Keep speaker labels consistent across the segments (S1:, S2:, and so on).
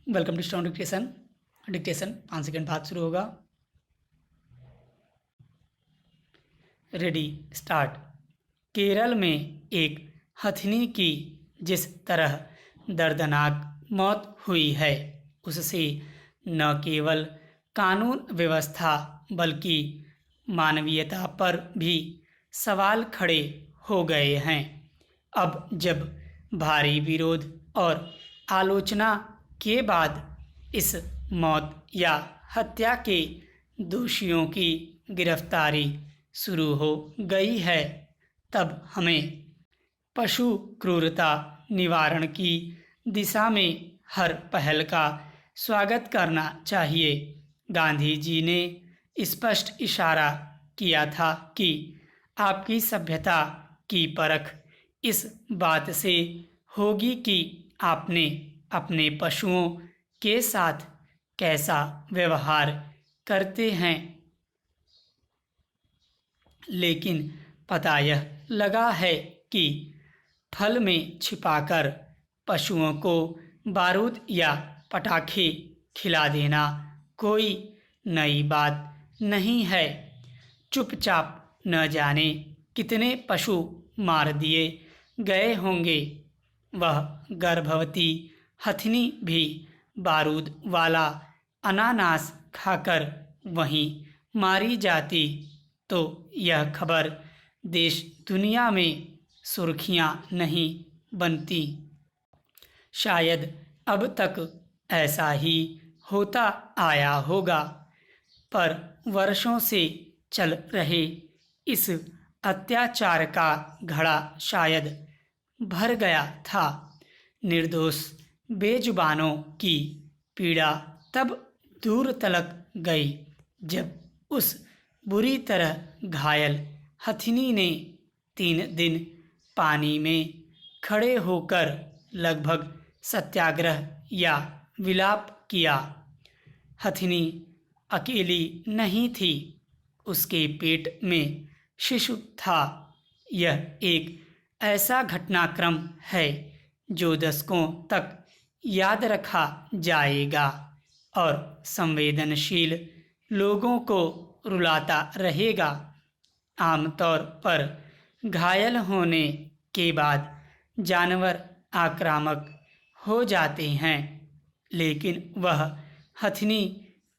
S1: Welcome to strong dictation. Dictation 5 second बाद शुरू होगा। Ready start. केरल में एक हथिनी की जिस तरह दर्दनाक मौत हुई है, उससे न केवल कानून व्यवस्था बल्कि मानवीयता पर भी सवाल खड़े हो गए हैं। अब जब भारी विरोध और आलोचना के बाद इस मौत या हत्या के दोषियों की गिरफ्तारी शुरू हो गई है, तब हमें पशु क्रूरता निवारण की दिशा में हर पहल का स्वागत करना चाहिए। गांधी जी ने स्पष्ट इशारा किया था कि आपकी सभ्यता की परख इस बात से होगी कि आपने अपने पशुओं के साथ कैसा व्यवहार करते हैं। लेकिन पता यह लगा है कि फल में छिपाकर पशुओं को बारूद या पटाखे खिला देना कोई नई बात नहीं है। चुपचाप न जाने कितने पशु मार दिए गए होंगे। वह गर्भवती हथिनी भी बारूद वाला अनानास खाकर वहीं मारी जाती तो यह खबर देश दुनिया में सुर्खियां नहीं बनती। शायद अब तक ऐसा ही होता आया होगा, पर वर्षों से चल रहे इस अत्याचार का घड़ा शायद भर गया था। निर्दोष बेजुबानों की पीड़ा तब दूर तलक गई जब उस बुरी तरह घायल हथिनी ने 3 दिन पानी में खड़े होकर लगभग सत्याग्रह या विलाप किया। हथिनी अकेली नहीं थी, उसके पेट में शिशु था। यह एक ऐसा घटनाक्रम है जो दशकों तक याद रखा जाएगा और संवेदनशील लोगों को रुलाता रहेगा। आमतौर पर घायल होने के बाद जानवर आक्रामक हो जाते हैं, लेकिन वह हथिनी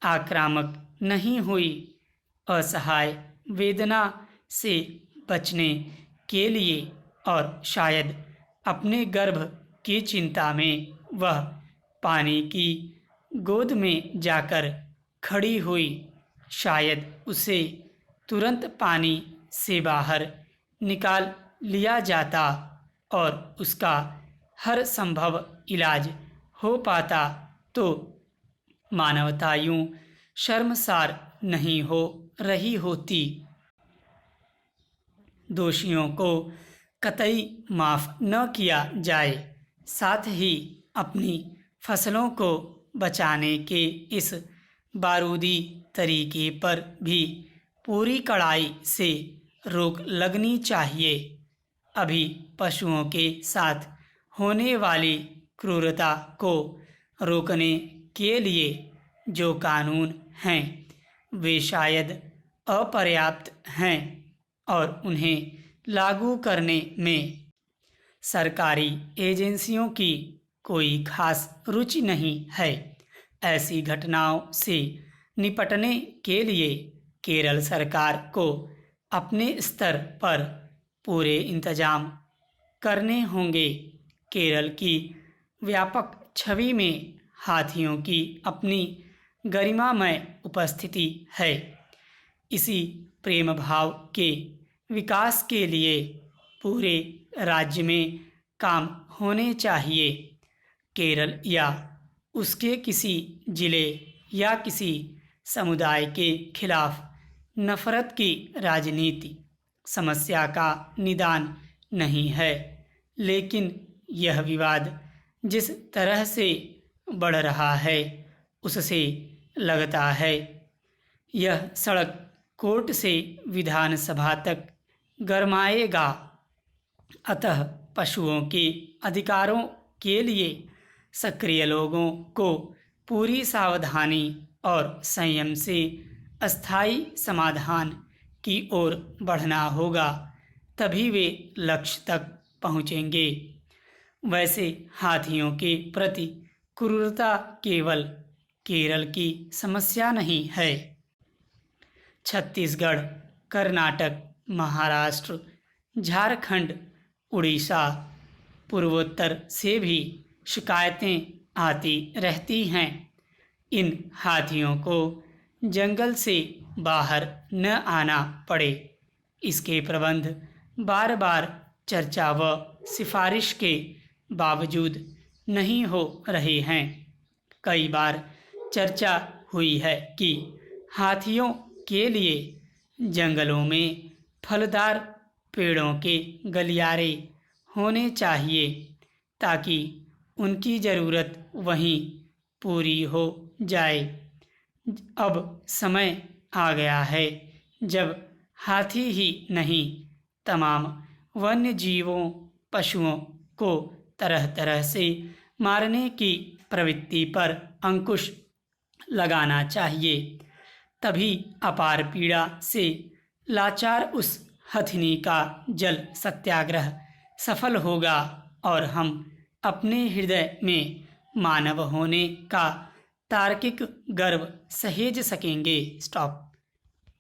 S1: आक्रामक नहीं हुई। असहाय वेदना से बचने के लिए और शायद अपने गर्भ की चिंता में वह पानी की गोद में जाकर खड़ी हुई। शायद उसे तुरंत पानी से बाहर निकाल लिया जाता और उसका हर संभव इलाज हो पाता तो मानवता यूं शर्मसार नहीं हो रही होती। दोषियों को कतई माफ़ न किया जाए, साथ ही अपनी फसलों को बचाने के इस बारूदी तरीके पर भी पूरी कड़ाई से रोक लगनी चाहिए। अभी पशुओं के साथ होने वाली क्रूरता को रोकने के लिए जो कानून हैं वे शायद अपर्याप्त हैं और उन्हें लागू करने में सरकारी एजेंसियों की कोई खास रुचि नहीं है। ऐसी घटनाओं से निपटने के लिए केरल सरकार को अपने स्तर पर पूरे इंतजाम करने होंगे। केरल की व्यापक छवि में हाथियों की अपनी गरिमामय उपस्थिति है। इसी प्रेम भाव के विकास के लिए पूरे राज्य में काम होने चाहिए। केरल या उसके किसी जिले या किसी समुदाय के खिलाफ नफरत की राजनीति समस्या का निदान नहीं है, लेकिन यह विवाद जिस तरह से बढ़ रहा है उससे लगता है यह सड़क कोर्ट से विधानसभा तक गरमाएगा। अतः पशुओं के अधिकारों के लिए सक्रिय लोगों को पूरी सावधानी और संयम से अस्थायी समाधान की ओर बढ़ना होगा, तभी वे लक्ष्य तक पहुँचेंगे। वैसे हाथियों के प्रति क्रूरता केवल केरल की समस्या नहीं है। छत्तीसगढ़, कर्नाटक, महाराष्ट्र, झारखंड, उड़ीसा, पूर्वोत्तर से भी शिकायतें आती रहती हैं। इन हाथियों को जंगल से बाहर न आना पड़े, इसके प्रबंध बार बार चर्चा व सिफारिश के बावजूद नहीं हो रहे हैं। कई बार चर्चा हुई है कि हाथियों के लिए जंगलों में फलदार पेड़ों के गलियारे होने चाहिए, ताकि उनकी ज़रूरत वहीं पूरी हो जाए। अब समय आ गया है जब हाथी ही नहीं, तमाम वन्य जीवों, पशुओं को तरह तरह से मारने की प्रवृत्ति पर अंकुश लगाना चाहिए। तभी अपार पीड़ा से लाचार उस हथिनी का जल सत्याग्रह सफल होगा और हम अपने हृदय में मानव होने का तार्किक गर्व सहेज सकेंगे। स्टॉप।